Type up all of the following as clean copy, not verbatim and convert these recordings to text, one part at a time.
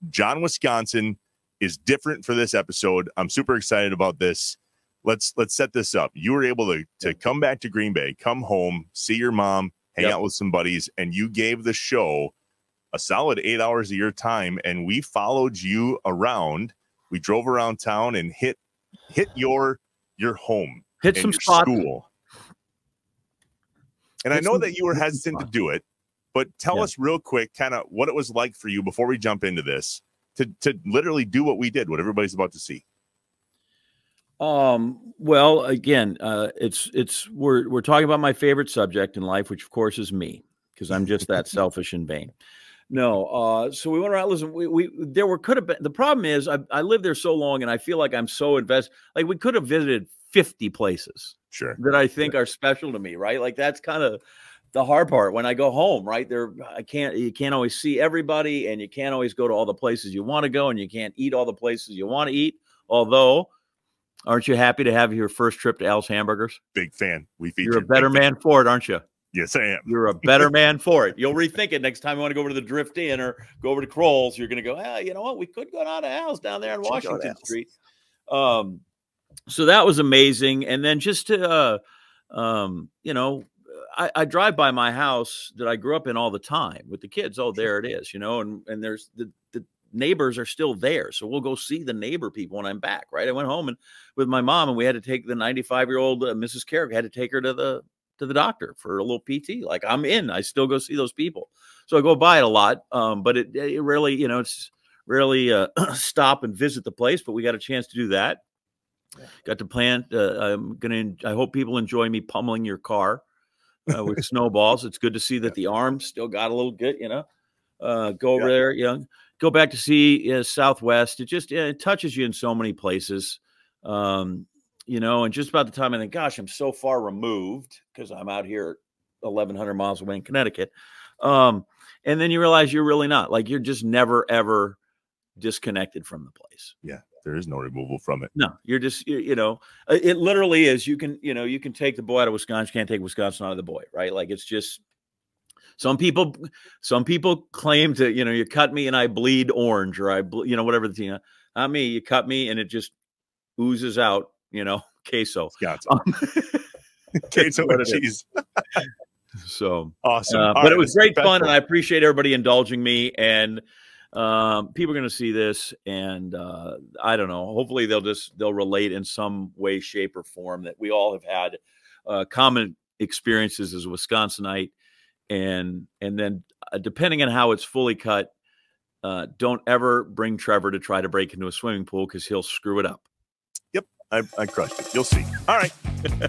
John, Wisconsin is different for this episode. I'm super excited about this. Let's set this up. You were able to come back to Green Bay, come home, see your mom, hang out with some buddies, and you gave the show a solid 8 hours of your time, and we followed you around. We drove around town and hit your home, hit some spots. School. And I know that you were hesitant to do it, but tell us real quick kind of what it was like for you before we jump into this to literally do what we did, what everybody's about to see. Well, again, we're talking about my favorite subject in life, which of course is me, because I'm just that selfish and vain. No. So we went around. Listen, could have been, the problem is I lived there so long and I feel like I'm so invested. Like we could have visited 50 places that I think are special to me. Right. Like that's kind of the hard part when I go home, right there. You can't always see everybody, and you can't always go to all the places you want to go, and you can't eat all the places you want to eat. Although, aren't you happy to have your first trip to Al's Hamburgers? Big fan. You're a better man for it, aren't you? Yes, I am. You're a better man for it. You'll rethink it next time you want to go over to the Drift Inn or go over to Kroll's. You're going to go, you know what? We could go down to Al's down there on Washington Street. So that was amazing. And then just to, you know, I drive by my house that I grew up in all the time with the kids. Oh, there it is, you know, and there's the neighbors are still there. So we'll go see the neighbor people when I'm back, right? I went home and with my mom, and we had to take the 95-year-old Mrs. Carrick, had to take her to the doctor for a little PT. Like I'm in, I still go see those people. So I go by it a lot. But it really, you know, it's really stop and visit the place, but we got a chance to do that. Got to plan. I hope people enjoy me pummeling your car with snowballs. It's good to see that the arm still got a little good, you know, go over there, go back to see Southwest. It just, it touches you in so many places. You know, and just about the time I think, gosh, I'm so far removed because I'm out here 1,100 miles away in Connecticut. And then you realize you're really not. Like you're just never, ever disconnected from the place. Yeah, there is no removal from it. No, you're just, you know, it literally is. You can take the boy out of Wisconsin. You can't take Wisconsin out of the boy, right? Like it's just, some people claim to, you know, you cut me and I bleed orange, or you know, whatever the, you know, not me, you cut me and it just oozes out. You know, queso. Queso and cheese. So awesome. But it was great fun, and I appreciate everybody indulging me. And people are going to see this, and I don't know. Hopefully, they'll relate in some way, shape, or form that we all have had common experiences as a Wisconsinite, and then depending on how it's fully cut, don't ever bring Trevor to try to break into a swimming pool because he'll screw it up. I crushed it. You'll see. All right.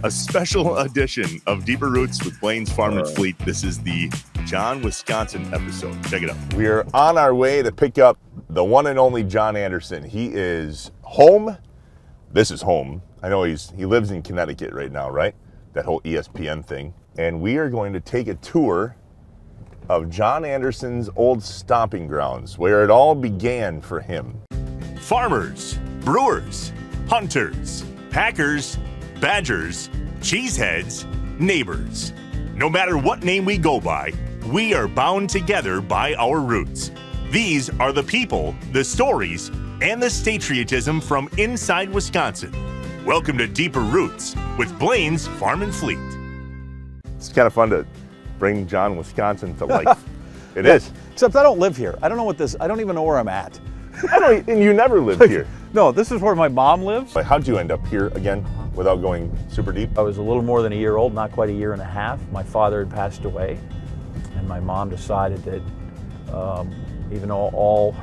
A special edition of Deeper Roots with Blaine's Farm and Fleet. This is the John, Wisconsin episode. Check it out. We're on our way to pick up the one and only John Anderson. He is home. This is home. I know he lives in Connecticut right now, right? That whole ESPN thing. And we are going to take a tour of John Anderson's old stomping grounds, where it all began for him. Farmers, brewers, hunters, packers, badgers, cheeseheads, neighbors. No matter what name we go by, we are bound together by our roots. These are the people, the stories, and the patriotism from inside Wisconsin. Welcome to Deeper Roots with Blaine's Farm and Fleet. It's kind of fun to bring John, Wisconsin to life. It is. Except I don't live here. I don't know what this, I don't even know where I'm at. And you never lived here. No, this is where my mom lives. How'd you end up here again without going super deep? I was a little more than a year old, not quite a year and a half. My father had passed away, and my mom decided that even though all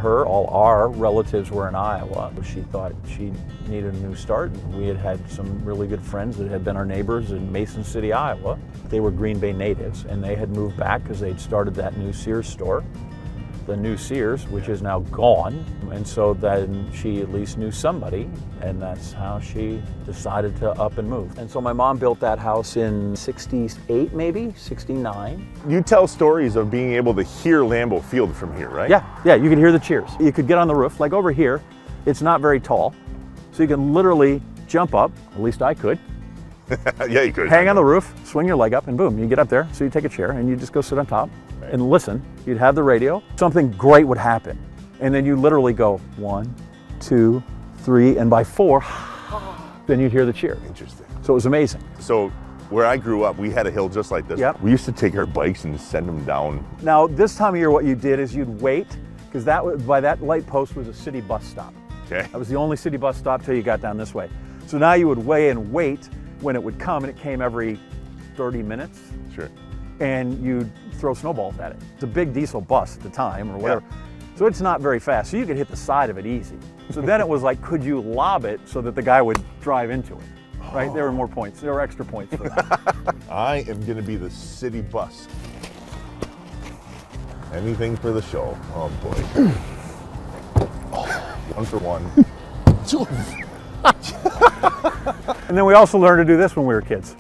our relatives were in Iowa, she thought she needed a new start. We had some really good friends that had been our neighbors in Mason City, Iowa. They were Green Bay natives, and they had moved back because they'd started that new Sears store. The new Sears, which is now gone, and so then she at least knew somebody, and that's how she decided to up and move. And so my mom built that house in 68, maybe 69. You tell stories of being able to hear Lambeau Field from here, right? Yeah, you could hear the cheers. You could get on the roof, like over here, it's not very tall, so you can literally jump up, at least I could. Yeah, you could. Hang on the roof, swing your leg up, and boom, you get up there. So you take a chair and you just go sit on top and listen. You'd have the radio. Something great would happen. And then you literally go 1, 2, 3, and by 4, then you'd hear the cheer. Interesting. So it was amazing. So where I grew up, we had a hill just like this. Yep. We used to take our bikes and send them down. Now, this time of year, what you did is you'd wait, because by that light post was a city bus stop. Okay. That was the only city bus stop till you got down this way. So now you would weigh and wait when it would come, and it came every 30 minutes. Sure. And you'd throw snowballs at it. It's a big diesel bus at the time, or whatever. Yeah. So it's not very fast, so you could hit the side of it easy. So then it was like, could you lob it so that the guy would drive into it? Right, there were more points. There were extra points for that. I am going to be the city bus. Anything for the show. Oh boy. 1 for 1. And then we also learned to do this when we were kids.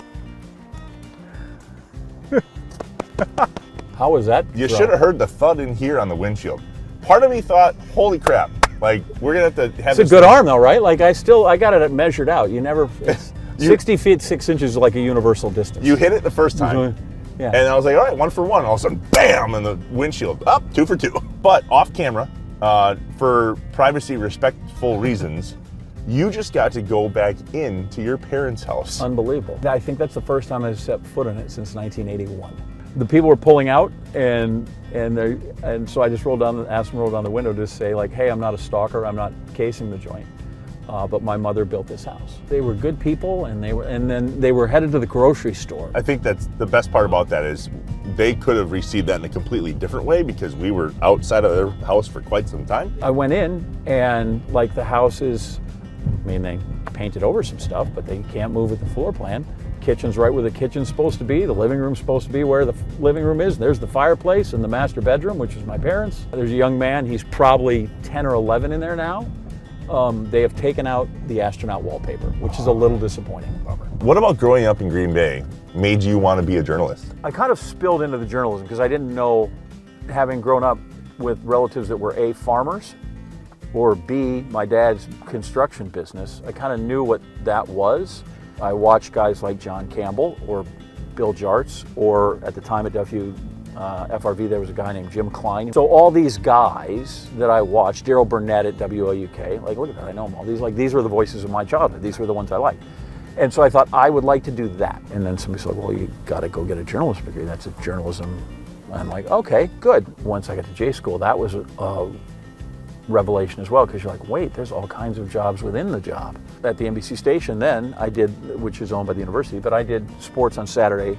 How was that? You should have heard the thud in here on the windshield. Part of me thought, holy crap, like we're going to have to have It's a good arm though, right? Like I got it measured out. You never, 60 feet, 6 inches is like a universal distance. You hit it the first time. Yeah. And I was like, all right, 1 for 1. All of a sudden, bam, and the windshield up, 2 for 2. But off camera, for privacy respectful reasons, you just got to go back into your parents' house. Unbelievable. I think that's the first time I've set foot in it since 1981. The people were pulling out, and so I just asked them to roll down the window to say like, hey, I'm not a stalker, I'm not casing the joint. But my mother built this house. They were good people, and then they were headed to the grocery store. I think that's the best part about that is they could have received that in a completely different way because we were outside of their house for quite some time. I went in, and like the house is, I mean, they painted over some stuff, but they can't move with the floor plan. Kitchen's right where the kitchen's supposed to be. The living room's supposed to be where the living room is. There's the fireplace and the master bedroom, which is my parents'. There's a young man, he's probably 10 or 11 in there now. They have taken out the astronaut wallpaper, which is a little disappointing. What about growing up in Green Bay made you want to be a journalist? I kind of spilled into the journalism because I didn't know, having grown up with relatives that were A, farmers, or B, my dad's construction business, I kind of knew what that was. I watched guys like John Campbell or Bill Jarts, or at the time at FRV there was a guy named Jim Klein. So all these guys that I watched, Daryl Burnett at WLUK, like look at that, I know them all. These were the voices of my childhood. These were the ones I liked. And so I thought I would like to do that. And then somebody said, well, you got to go get a journalism degree. That's a journalism. I'm like, okay, good. Once I got to J school, that was a revelation as well, because you're like, wait, there's all kinds of jobs within the job. At the NBC station then, I did, which is owned by the university, but I did sports on Saturdays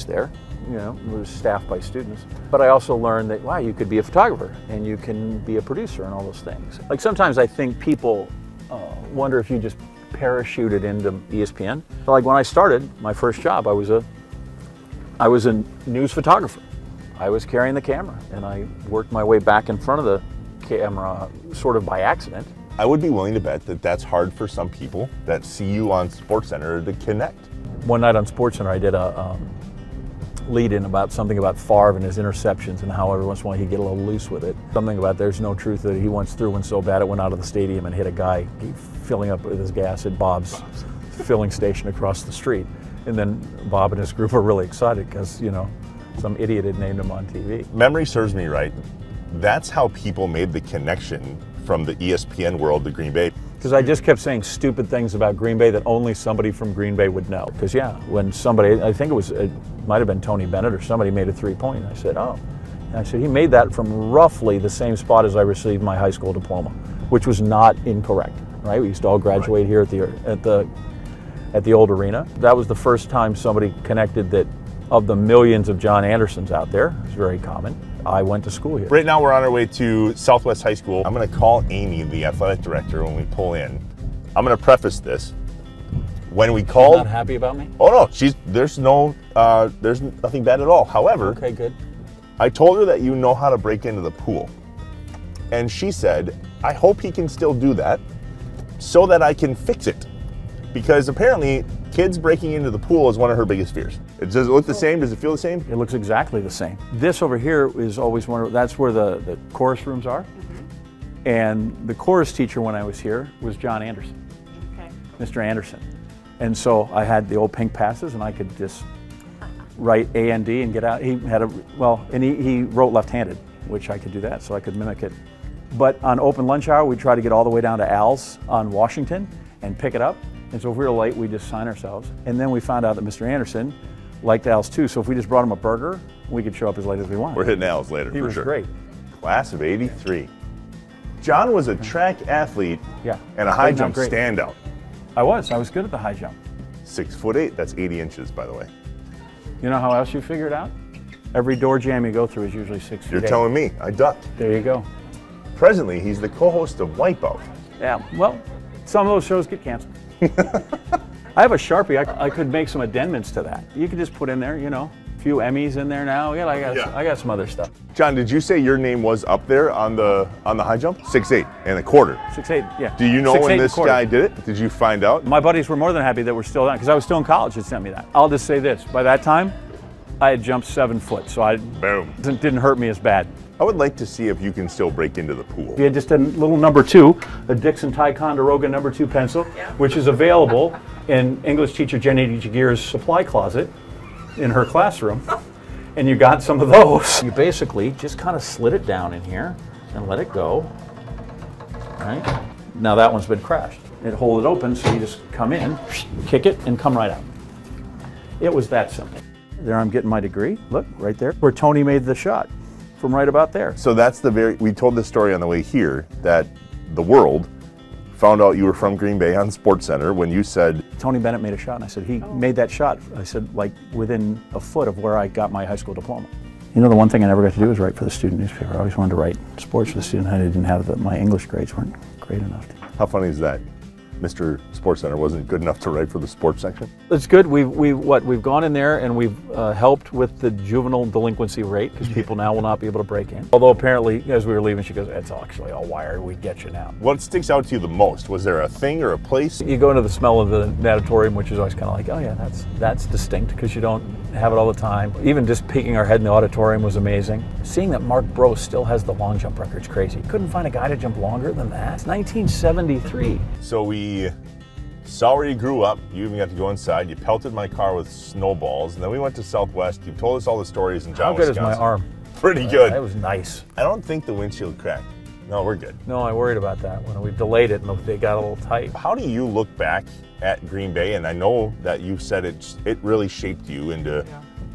there. You know, it was staffed by students. But I also learned that, wow, you could be a photographer and you can be a producer and all those things. Like sometimes I think people wonder if you just parachuted into ESPN. Like when I started my first job, I was a news photographer. I was carrying the camera and I worked my way back in front of the camera sort of by accident. I would be willing to bet that that's hard for some people that see you on SportsCenter to connect. One night on SportsCenter, I did a lead-in about something about Favre and his interceptions and how every once in a while he'd get a little loose with it. Something about there's no truth that he once threw one so bad it went out of the stadium and hit a guy filling up with his gas at Bob's filling station across the street. And then Bob and his group were really excited because, you know, some idiot had named him on TV. Memory serves me right. That's how people made the connection from the ESPN world to Green Bay. Because I just kept saying stupid things about Green Bay that only somebody from Green Bay would know. Because yeah, when somebody, I think it might have been Tony Bennett or somebody made a three-point. I said, oh. And I said, he made that from roughly the same spot as I received my high school diploma, which was not incorrect, right? We used to all graduate here at the old arena. That was the first time somebody connected that of the millions of John Andersons out there, it's very common, I went to school here. Right now we're on our way to Southwest High School. I'm gonna call Amy, the athletic director, when we pull in. I'm gonna preface this. When we called— She's not happy about me? Oh no, there's nothing bad at all. However, okay, good. I told her that you know how to break into the pool. And she said, I hope he can still do that so that I can fix it. Because apparently kids breaking into the pool is one of her biggest fears. Does it look the same? Does it feel the same? It looks exactly the same. This over here is always that's where the chorus rooms are. Mm-hmm. And the chorus teacher when I was here was John Anderson, okay. Mr. Anderson. And so I had the old pink passes and I could just write A and D and get out. He had he wrote left-handed, which I could do that, so I could mimic it But on open lunch hour, we try to get all the way down to Al's on Washington and pick it up. And so if we were late, we just sign ourselves. And then we found out that Mr. Anderson liked Al's too. So if we just brought him a burger, we could show up as late as we wanted. We're hitting Al's later, he was great. Class of '83. John was a track athlete and a high jump standout. I was good at the high jump. 6'8", that's 80 inches, by the way. You know how else you figure it out? Every door jam you go through is usually 6 feet. You're telling me, I ducked. There you go. Presently, he's the co-host of Wipeout. Yeah, well, some of those shows get canceled. I have a Sharpie. I could make some addendums to that. You could just put in there, you know, a few Emmys in there now. Yeah, I got some other stuff. John, did you say your name was up there on the high jump? 6'8" and a quarter. 6'8", yeah. Do you know when this guy did it? Did you find out? My buddies were more than happy that we're still down, because I was still in college that sent me that. I'll just say this, by that time, I had jumped 7 foot, so it didn't hurt me as bad. I would like to see if you can still break into the pool. We had just a little #2, a Dixon Ticonderoga #2 pencil, which is available in English teacher Jenny Jagir's supply closet in her classroom. And you got some of those. You basically just kind of slid it down in here and let it go. Right? Now that one's been crashed. It hold it open, so you just come in, kick it, and come right out. It was that simple. There I'm getting my degree. Look, right there, where Tony made the shot. From right about there. So that's we told this story on the way here, that the world found out you were from Green Bay on SportsCenter when you said... Tony Bennett made a shot, and I said, he made that shot. I said, like, within a foot of where I got my high school diploma. You know, the one thing I never got to do was write for the student newspaper. I always wanted to write sports for the student. I didn't have my English grades weren't great enough. How funny is that? Mr. SportsCenter wasn't good enough to write for the sports section? It's good. We've gone in there and we've helped with the juvenile delinquency rate, because people now will not be able to break in. Although apparently, as we were leaving, she goes, "It's actually all wired. We get you now." What sticks out to you the most? Was there a thing or a place? You go into the smell of the natatorium, which is always kind of like, oh yeah, that's distinct, because you don't have it all the time. Even just peeking our head in the auditorium was amazing. Seeing that Mark Brose still has the long jump record is crazy. Couldn't find a guy to jump longer than that. It's 1973. So we saw where you grew up. You even got to go inside. You pelted my car with snowballs, and then we went to Southwest. You told us all the stories in John, Wisconsin. How good is my arm? Pretty good. That was nice. I don't think the windshield cracked. No, we're good. No, I worried about that when we delayed it and they got a little tight. How do you look back at Green Bay? And I know that you said it really shaped you into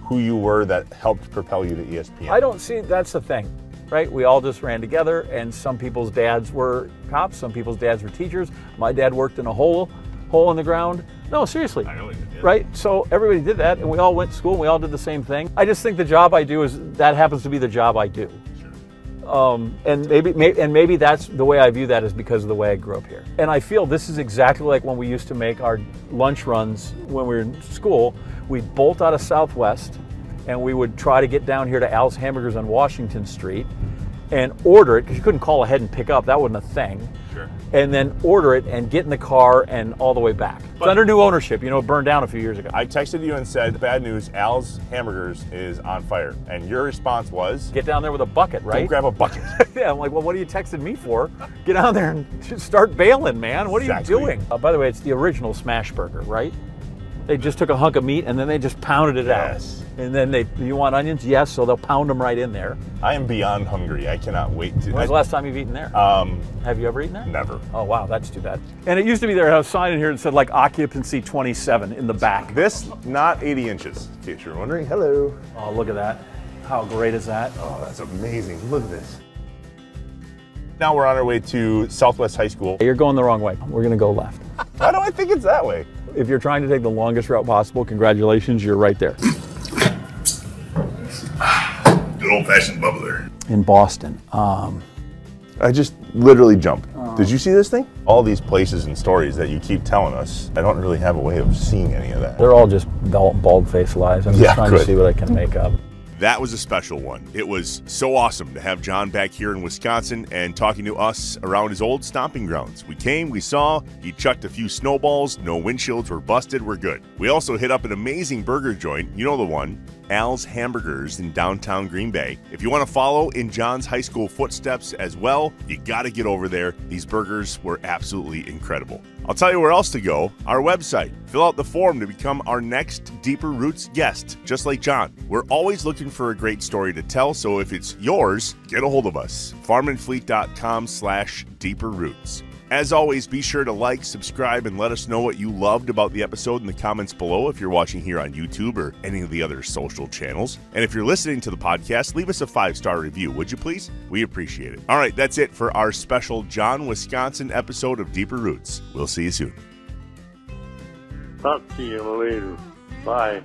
who you were, that helped propel you to ESPN. I don't see, that's the thing, right? We all just ran together, and some people's dads were cops, some people's dads were teachers. My dad worked in a hole in the ground. No, seriously. I know you did. Right? So everybody did that, and we all went to school, and we all did the same thing. I just think the job I do that happens to be the job I do. And maybe that's the way I view that, is because of the way I grew up here. And I feel this is exactly like when we used to make our lunch runs when we were in school. We'd bolt out of Southwest, and we would try to get down here to Al's Hamburgers on Washington Street and order it, because you couldn't call ahead and pick up. That wasn't a thing. Sure. And then order it and get in the car and all the way back. It's under new ownership. You know, it burned down a few years ago. I texted you and said, bad news, Al's Hamburgers is on fire. And your response was? Get down there with a bucket, right? Go grab a bucket. Yeah, I'm like, well, what are you texting me for? Get down there and just start bailing, man. What are you doing? By the way, it's the original smash burger, right? They just took a hunk of meat and then they just pounded it out. And then you want onions? Yes, so they'll pound them right in there. I am beyond hungry. I cannot wait to. When's the last time you've eaten there? Have you ever eaten there? Never. Oh, wow, that's too bad. And it used to be there, I had a sign in here that said like occupancy 27 in the back. This, not 80 inches, in case you're wondering. Hello. Oh, look at that. How great is that? Oh, that's amazing. Look at this. Now we're on our way to Southwest High School. You're going the wrong way. We're going to go left. Why do I think it's that way? If you're trying to take the longest route possible, congratulations, you're right there. Good old-fashioned bubbler. In Boston. I just literally jumped. Did you see this thing? All these places and stories that you keep telling us, I don't really have a way of seeing any of that. They're all just bald-faced lies. I'm just trying to see what I can make up. That was a special one. It was so awesome to have John back here in Wisconsin and talking to us around his old stomping grounds. We came, we saw, he chucked a few snowballs, no windshields were busted, we're good. We also hit up an amazing burger joint, you know the one, Al's Hamburgers in downtown Green Bay. If you want to follow in John's high school footsteps as well, you got to get over there. These burgers were absolutely incredible. I'll tell you where else to go, our website. Fill out the form to become our next Deeper Roots guest, just like John. We're always looking for a great story to tell, so if it's yours, get a hold of us. farmandfleet.com/deeperroots. As always, be sure to like, subscribe, and let us know what you loved about the episode in the comments below if you're watching here on YouTube or any of the other social channels. And if you're listening to the podcast, leave us a 5-star review, would you please? We appreciate it. All right, that's it for our special John, Wisconsin episode of Deeper Roots. We'll see you soon. Talk to you later. Bye.